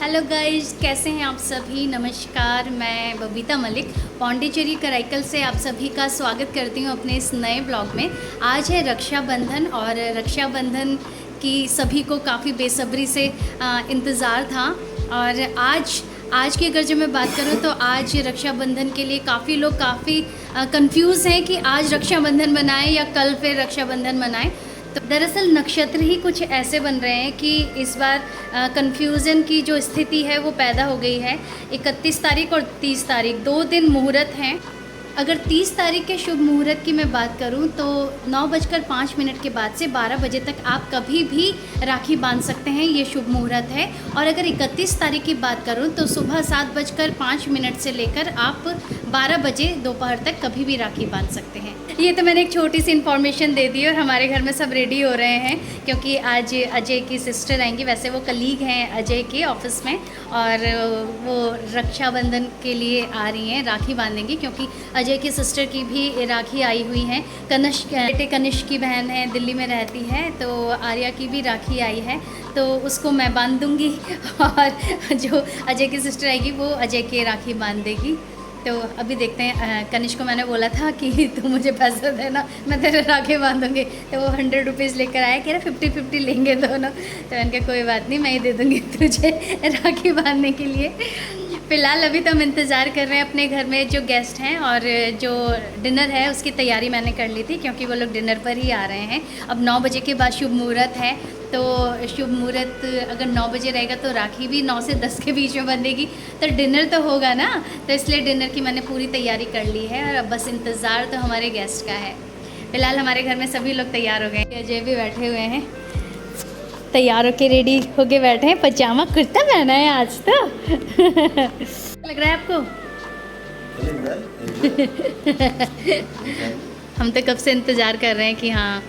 Hello guys, कैसे हैं आप सभी। नमस्कार, मैं बबीता मलिक पौंडीचेरी कराईकल से आप सभी का स्वागत करती हूं अपने इस नए ब्लॉग में। आज है रक्षाबंधन और रक्षाबंधन की सभी को काफ़ी बेसब्री से इंतज़ार था। और आज की अगर जो मैं बात करूं तो आज रक्षाबंधन के लिए काफ़ी लोग काफ़ी कंफ्यूज हैं कि आज रक्षाबंधन मनाएं या कल फिर रक्षाबंधन मनाएं। तो दरअसल नक्षत्र ही कुछ ऐसे बन रहे हैं कि इस बार कन्फ्यूज़न की जो स्थिति है वो पैदा हो गई है। 31 तारीख और 30 तारीख 2 दिन मुहूर्त हैं। अगर 30 तारीख के शुभ मुहूर्त की मैं बात करूं तो 9:05 के बाद से 12 बजे तक आप कभी भी राखी बांध सकते हैं, ये शुभ मुहूर्त है। और अगर 31 तारीख की बात करूं तो सुबह 7:05 से लेकर आप 12 बजे दोपहर तक कभी भी राखी बांध सकते हैं। ये तो मैंने एक छोटी सी इन्फॉर्मेशन दे दी और हमारे घर में सब रेडी हो रहे हैं क्योंकि आज अजय की सिस्टर आएंगी। वैसे वो कलीग हैं अजय के ऑफिस में और वो रक्षाबंधन के लिए आ रही हैं, राखी बांधेंगी क्योंकि अजय की सिस्टर की भी राखी आई हुई है। बेटे कनिष्क की बहन है, दिल्ली में रहती है, तो आर्या की भी राखी आई है, तो उसको मैं बांध दूँगी और जो अजय की सिस्टर आएगी वो अजय के राखी बांध देगी। तो अभी देखते हैं। कनिष्क को मैंने बोला था कि तू मुझे पैसा देना, मैं तेरे राखी बांधूंगी, तो वो 100 रुपीज़ लेकर आया, कह रहा 50-50 लेंगे दोनों। तो मैंने कहा कोई बात नहीं, मैं ही दे दूँगी तुझे राखी बांधने के लिए। फ़िलहाल अभी तो हम इंतज़ार कर रहे हैं अपने घर में जो गेस्ट हैं, और जो डिनर है उसकी तैयारी मैंने कर ली थी क्योंकि वो लोग डिनर पर ही आ रहे हैं। अब 9 बजे के बाद शुभ मुहूर्त है, तो शुभ मुहूर्त अगर 9 बजे रहेगा तो राखी भी 9 से 10 के बीच में बंधेगी, तो डिनर तो होगा ना। तो इसलिए डिनर की मैंने पूरी तैयारी कर ली है और अब बस इंतज़ार तो हमारे गेस्ट का है। फ़िलहाल हमारे घर में सभी लोग तैयार हो गए हैं। अजय भी बैठे हुए हैं, तैयार होके रेडी होके बैठे हैं। पजामा कुर्ता पहना है आज तो लग रहा है आपको? हम तो कब से इंतज़ार कर रहे हैं कि हाँ।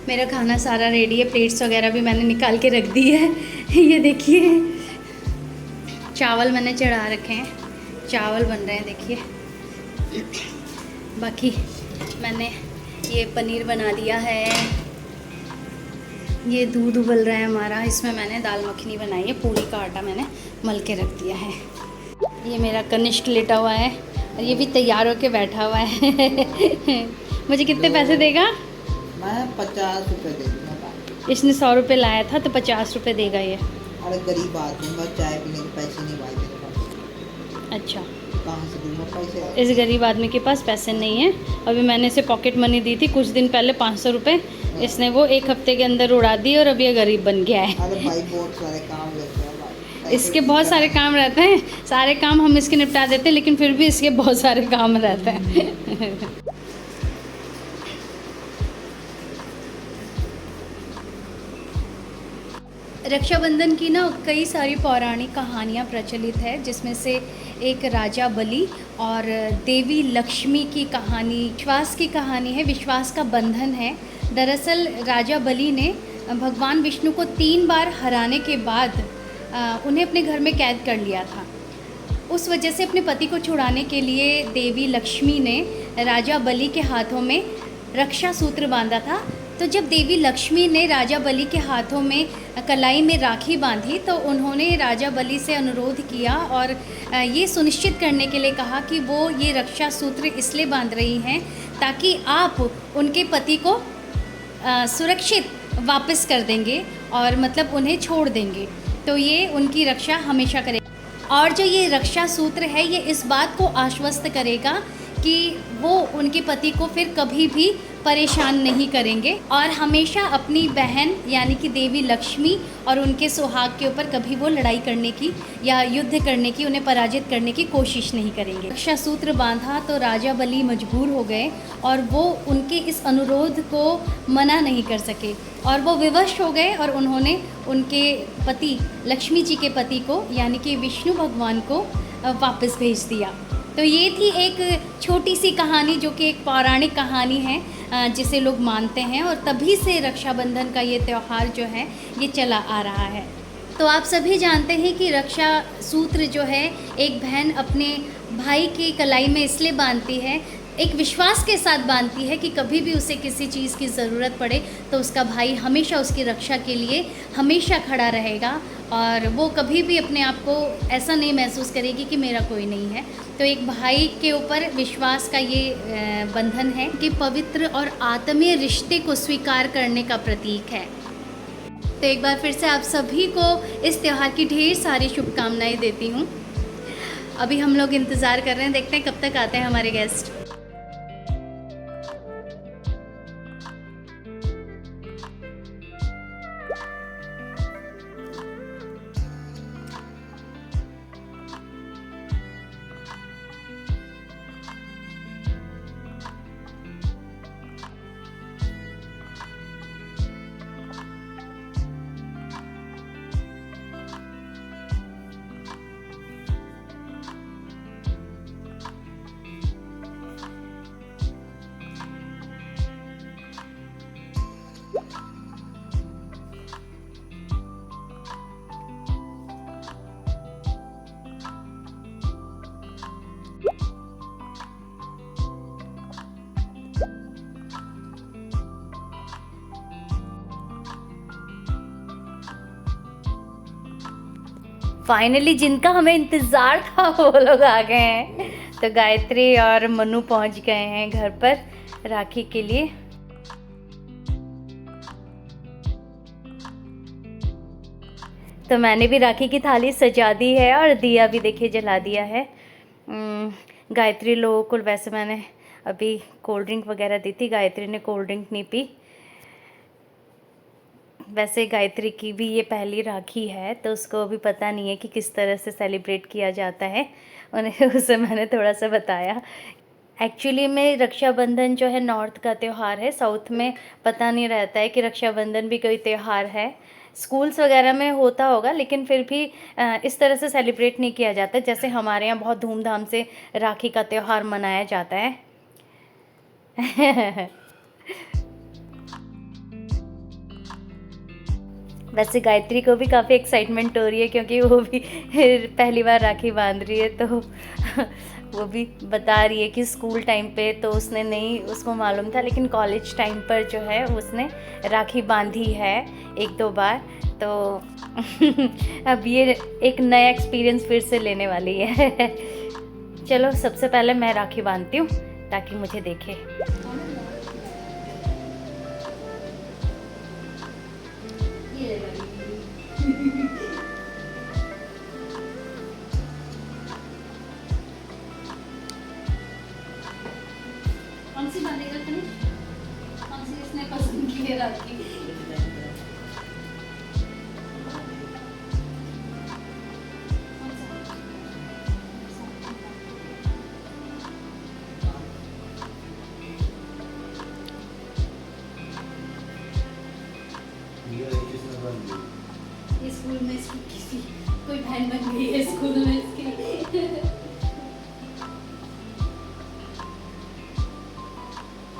मेरा खाना सारा रेडी है, प्लेट्स वगैरह भी मैंने निकाल के रख दी है। ये देखिए चावल मैंने चढ़ा रखे हैं, चावल बन रहे हैं देखिए। बाकी मैंने ये पनीर बना लिया है, ये दूध उबल रहा है हमारा, इसमें मैंने दाल मखनी बनाई है, पूरी का आटा मैंने मल के रख दिया है। ये मेरा कनिष्क लेटा हुआ है और ये भी तैयार होके बैठा हुआ है। मुझे कितने पैसे देगा? मैं 50 रुपये दे दूँगा। इसने 100 रुपये लाया था तो 50 रुपये देगा ये। अरे गरीब आदमी, मैं चाय पीने के पैसे नहीं भाई मेरे पास। अच्छा, कहाँ से दूँगा पैसे? इस गरीब आदमी के पास पैसे नहीं है। अभी मैंने इसे पॉकेट मनी दी थी कुछ दिन पहले 500 रुपये, इसने वो 1 हफ्ते के अंदर उड़ा दी और अब ये गरीब बन गया है। अरे भाई बहुत सारे काम रहते हैं भाई, इसके बहुत सारे काम रहते हैं, सारे काम हम इसके निपटा देते हैं, लेकिन फिर भी इसके बहुत सारे काम रहते हैं। रक्षाबंधन की ना कई सारी पौराणिक कहानियाँ प्रचलित है, जिसमें से एक राजा बलि और देवी लक्ष्मी की कहानी, विश्वास की कहानी है, विश्वास का बंधन है। दरअसल राजा बलि ने भगवान विष्णु को 3 बार हराने के बाद उन्हें अपने घर में कैद कर लिया था। उस वजह से अपने पति को छुड़ाने के लिए देवी लक्ष्मी ने राजा बलि के हाथों में रक्षा सूत्र बांधा था। तो जब देवी लक्ष्मी ने राजा बलि के हाथों में कलाई में राखी बांधी तो उन्होंने राजा बलि से अनुरोध किया और ये सुनिश्चित करने के लिए कहा कि वो ये रक्षा सूत्र इसलिए बांध रही हैं ताकि आप उनके पति को सुरक्षित वापस कर देंगे और मतलब उन्हें छोड़ देंगे, तो ये उनकी रक्षा हमेशा करेगा। और जो ये रक्षा सूत्र है ये इस बात को आश्वस्त करेगा कि वो उनके पति को फिर कभी भी परेशान नहीं करेंगे और हमेशा अपनी बहन यानी कि देवी लक्ष्मी और उनके सुहाग के ऊपर कभी वो लड़ाई करने की या युद्ध करने की, उन्हें पराजित करने की कोशिश नहीं करेंगे। रक्षा सूत्र बांधा तो राजा बलि मजबूर हो गए और वो उनके इस अनुरोध को मना नहीं कर सके और वो विवश हो गए और उन्होंने उनके पति लक्ष्मी जी के पति को यानी कि विष्णु भगवान को वापस भेज दिया। तो ये थी एक छोटी सी कहानी जो कि एक पौराणिक कहानी है जिसे लोग मानते हैं और तभी से रक्षाबंधन का ये त्यौहार जो है ये चला आ रहा है। तो आप सभी जानते हैं कि रक्षा सूत्र जो है एक बहन अपने भाई की कलाई में इसलिए बांधती है एक विश्वास के साथ बांधती है कि कभी भी उसे किसी चीज़ की ज़रूरत पड़े तो उसका भाई हमेशा उसकी रक्षा के लिए हमेशा खड़ा रहेगा, और वो कभी भी अपने आप को ऐसा नहीं महसूस करेगी कि मेरा कोई नहीं है। तो एक भाई के ऊपर विश्वास का ये बंधन है कि पवित्र और आत्मीय रिश्ते को स्वीकार करने का प्रतीक है। तो एक बार फिर से आप सभी को इस त्यौहार की ढेर सारी शुभकामनाएं देती हूँ। अभी हम लोग इंतज़ार कर रहे हैं, देखते हैं कब तक आते हैं हमारे गेस्ट। फाइनली जिनका हमें इंतज़ार था वो लोग आ गए हैं। तो गायत्री और मनु पहुंच गए हैं घर पर राखी के लिए। तो मैंने भी राखी की थाली सजा दी है और दिया भी देखिए जला दिया है। गायत्री लोगों को वैसे मैंने अभी कोल्ड ड्रिंक वगैरह दी थी, गायत्री ने कोल्ड ड्रिंक नहीं पी। वैसे गायत्री की भी ये पहली राखी है तो उसको अभी पता नहीं है कि किस तरह से सेलिब्रेट किया जाता है, उन्हें उसे मैंने थोड़ा सा बताया। एक्चुअली में रक्षाबंधन जो है नॉर्थ का त्यौहार है, साउथ में पता नहीं रहता है कि रक्षाबंधन भी कोई त्यौहार है। स्कूल्स वगैरह में होता होगा लेकिन फिर भी इस तरह से सेलिब्रेट नहीं किया जाता जैसे हमारे यहाँ बहुत धूमधाम से राखी का त्यौहार मनाया जाता है। वैसे गायत्री को भी काफ़ी एक्साइटमेंट हो रही है क्योंकि वो भी पहली बार राखी बांध रही है, तो वो भी बता रही है कि स्कूल टाइम पे तो उसने नहीं, उसको मालूम था, लेकिन कॉलेज टाइम पर जो है उसने राखी बांधी है 1-2 बार। तो अब ये एक नया एक्सपीरियंस फिर से लेने वाली है। चलो सबसे पहले मैं राखी बांधती हूँ ताकि मुझे देखे। कौन सी बांधेगा तनिष? कौन सी इसने पसंद की है राखी? ये स्कूल में इसकी किसी कोई बहन बन गई है स्कूल में इसकी।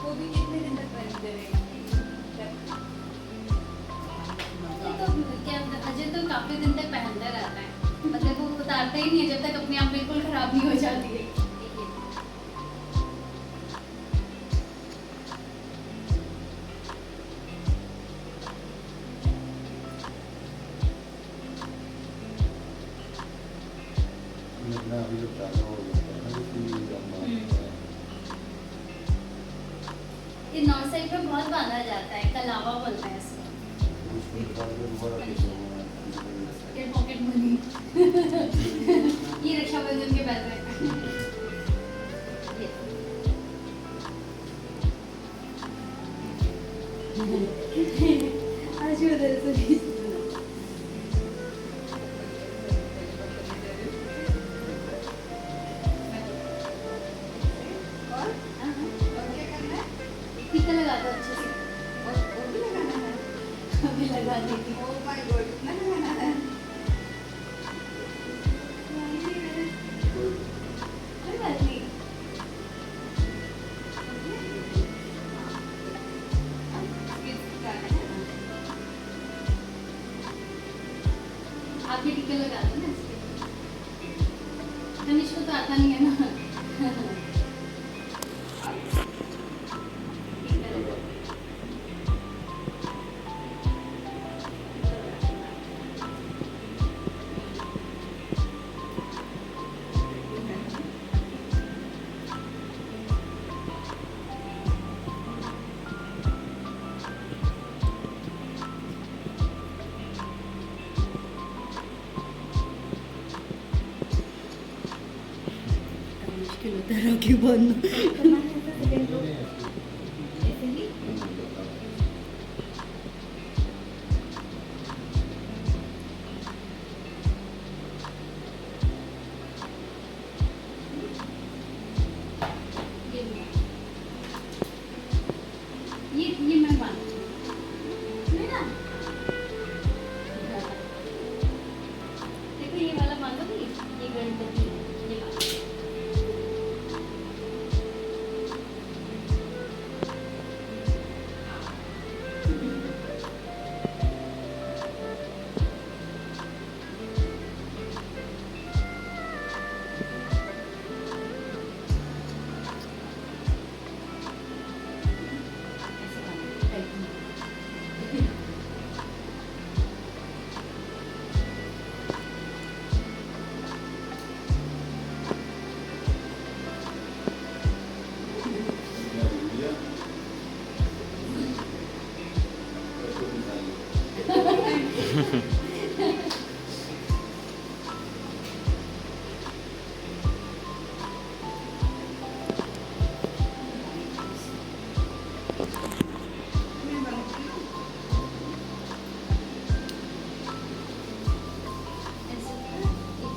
वो भी कितने दिन तक पहनते रहेंगे? अजय तो काफी दिन तक पहनता रहता है, मतलब वो उतारता ही नहीं है जब तक अपने आप बिल्कुल खराब नहीं हो जाती है। ये नॉर्थ साइड में बहुत बांधा जाता है, कलावा बोलते हैं इसको। ये पॉकेट मनी। ये रक्षाबंधन के पैसे। आज उधर से टीका लगा दो अच्छे से। अभी लगा देती हूँ। कोई बात नहीं। आप भी टीका लगा दो ना इसके। तनिष को तो आता नहीं है ना। राखी बांधना। ये मैं बांधूंगी ना। देखो ये वाला बांधोगी, ये गणपति ये वाला।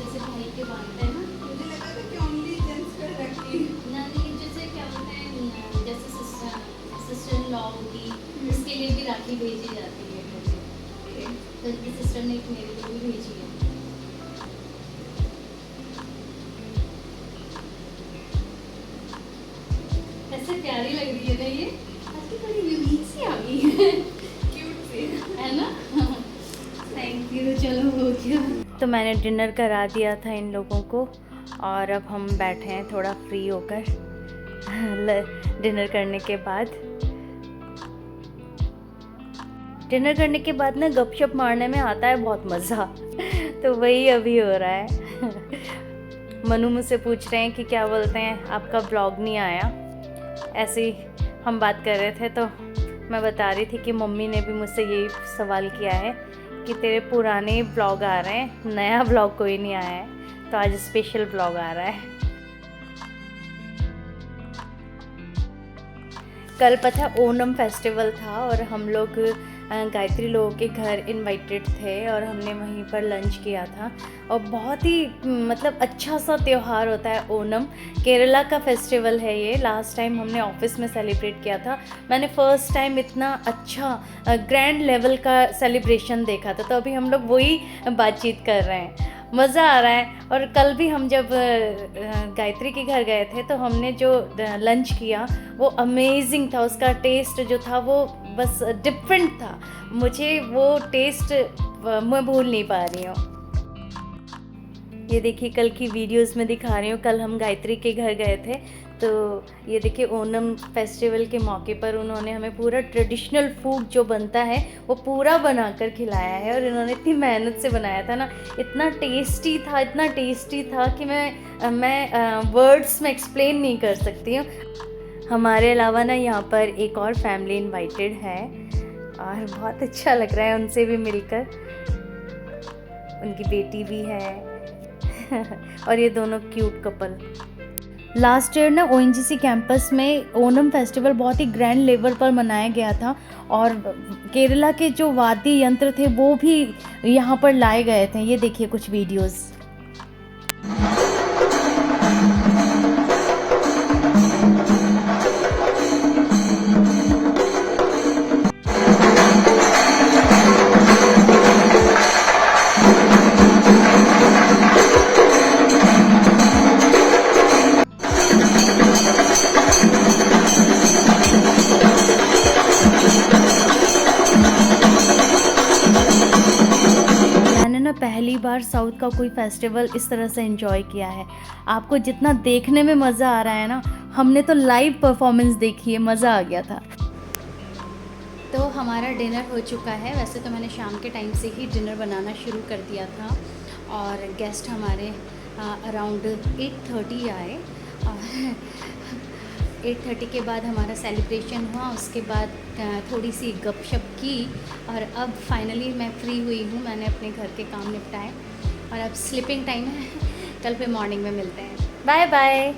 जैसे भाई के बांधते हैं ना, मुझे लगा था कि ओनली जेंट्स का रखी। ना नहीं, जैसे क्या बोलते हैं, जैसे सिस्टर इन लॉ होगी, उसके लिए भी राखी भेजी जाती है घर से। तो इनकी सिस्टर ने एक मेरे लिए भी भेजी है। ऐसे प्यारी लग रही है ना ये, आज की बड़ी यूनिक सी आ गई है, क्यूट सी है ना। Thank you. चलो हो गया। तो मैंने डिनर करा दिया था इन लोगों को और अब हम बैठे हैं थोड़ा फ्री होकर डिनर करने के बाद। डिनर करने के बाद ना गपशप मारने में आता है बहुत मज़ा। तो वही अभी हो रहा है। मनु मुझसे पूछ रहे हैं कि क्या बोलते हैं आपका ब्लॉग नहीं आया। ऐसे ही हम बात कर रहे थे तो मैं बता रही थी कि मम्मी ने भी मुझसे यही सवाल किया है कि तेरे पुराने ब्लॉग आ रहे हैं, नया ब्लॉग कोई नहीं आया है। तो आज स्पेशल ब्लॉग आ रहा है। कल पता ओणम फेस्टिवल था और हम लोग गायत्री लोगों के घर इनवाइटेड थे और हमने वहीं पर लंच किया था। और बहुत ही मतलब अच्छा सा त्यौहार होता है ओणम। केरला का फेस्टिवल है ये। लास्ट टाइम हमने ऑफिस में सेलिब्रेट किया था। मैंने फ़र्स्ट टाइम इतना अच्छा ग्रैंड लेवल का सेलिब्रेशन देखा था। तो अभी हम लोग वही बातचीत कर रहे हैं, मज़ा आ रहा है। और कल भी हम जब गायत्री के घर गए थे तो हमने जो लंच किया वो अमेजिंग था। उसका टेस्ट जो था वो बस डिफरेंट था। मुझे वो टेस्ट मैं भूल नहीं पा रही हूँ। ये देखिए कल की वीडियोस में दिखा रही हूँ। कल हम गायत्री के घर गए थे तो ये देखिए ओणम फेस्टिवल के मौके पर उन्होंने हमें पूरा ट्रेडिशनल फूड जो बनता है वो पूरा बनाकर खिलाया है। और इन्होंने इतनी मेहनत से बनाया था ना, इतना टेस्टी था कि मैं वर्ड्स में एक्सप्लेन नहीं कर सकती हूँ। हमारे अलावा ना यहाँ पर एक और फैमिली इनवाइटेड है और बहुत अच्छा लग रहा है उनसे भी मिलकर। उनकी बेटी भी है और ये दोनों क्यूट कपल। लास्ट ईयर ना ONGC कैंपस में ओणम फेस्टिवल बहुत ही ग्रैंड लेवल पर मनाया गया था और केरला के जो वाद्य यंत्र थे वो भी यहाँ पर लाए गए थे। ये देखिए कुछ वीडियोस। पहली बार साउथ का कोई फेस्टिवल इस तरह से एंजॉय किया है। आपको जितना देखने में मज़ा आ रहा है ना, हमने तो लाइव परफॉर्मेंस देखी है, मज़ा आ गया था। तो हमारा डिनर हो चुका है। वैसे तो मैंने शाम के टाइम से ही डिनर बनाना शुरू कर दिया था और गेस्ट हमारे अराउंड 8:30 आए और 8:30 के बाद हमारा सेलिब्रेशन हुआ। उसके बाद थोड़ी सी गपशप की और अब फाइनली मैं फ्री हुई हूँ। मैंने अपने घर के काम निपटाए और अब स्लीपिंग टाइम है। कल फिर मॉर्निंग में मिलते हैं। Bye bye.